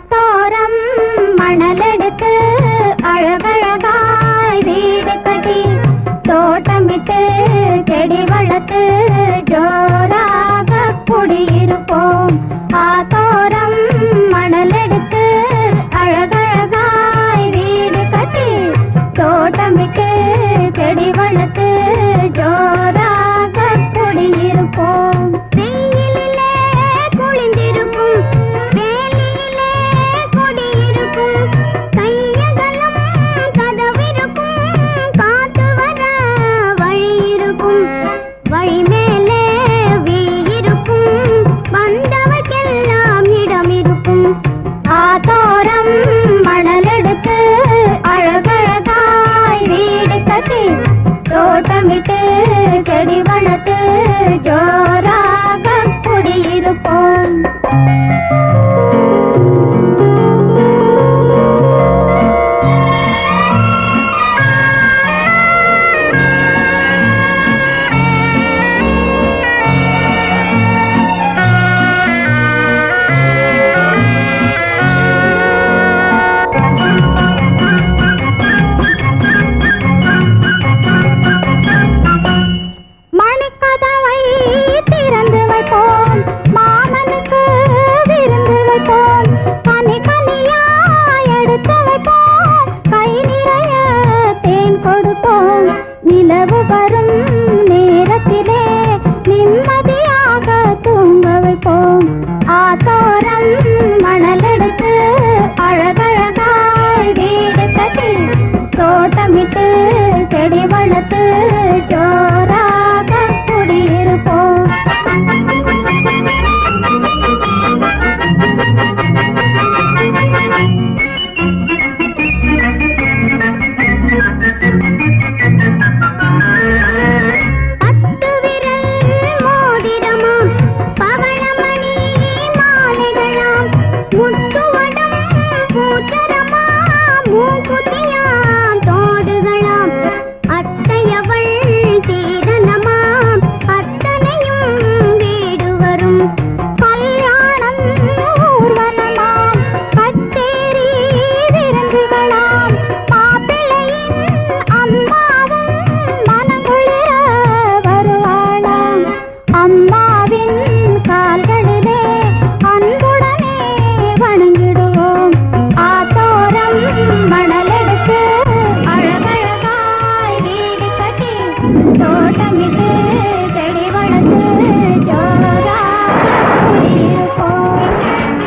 ஆத்தோரம் மணலெடுத்து அழகழகாய் வீடு கட்டி தோட்டமிட்டு செடி வளர்த்து ஜோராக குடியிருப்போம். ஆத்தோரம் மணலெடுத்து அழகழகாய் வீடு கட்டி தோட்டமிட்டு செடி வளர்த்து ஜோராக குடியிருப்போம். வெயிலிலே குளிந்திருக்கும் வேலியிலே குடியிருக்கும் கையகலம் கதவிருக்கும் காத்து வர வழி இருக்கும் வழி மேலே வீயிருக்கும் வந்தவர்க்கெல்லாம் இடம் இருக்கும். ஆத்தோரம் மணலெடுத்து அழகழகாய் வீடு கட்டி தோட்டமிட்டு செடி வளர்த்து ஜோராக குடியிருப்போம். மணிக்கதவை திறந்து வைப்போம், மாமனுக்கு விருந்து வைப்போம், கனி கனியாய் எடுத்து வைப்போம், கை நிறைய தேன் கொடுப்போம். நிலவு வரும் நேரத்திலே நிம்மதியாக தூங்க வைப்போம். ஆத்தோரம் மணலெடுத்து அழகழகாய் வீடு கட்டி தோட்டமிட்டு செடி வளர்த்து ஜோராக குடியிருப்போம். பத்து விரல் மோதிரமாம் பவளமணி மாலைகளாம் முத்துவடம் பூச்சரமாம் மூக்குத்தியாம் தோடுகளாம் அத்தையவள் தீரனமாம் அத்தனையும் வீடு வரும். கல்யாணம் ஊர்வலமாம் கச்சேரி விருந்துகளாம் மாப்பிள்ளையின் அம்மாவும் மனங்குளிர வருவாளாம். அம்மாவின் கால்களிலே அன்புடனே வணங்கிடுவோம். ஆத்தோரம் மணலெடுத்து அழகழகாய் வீடு கட்டி தோட்டமிட்டு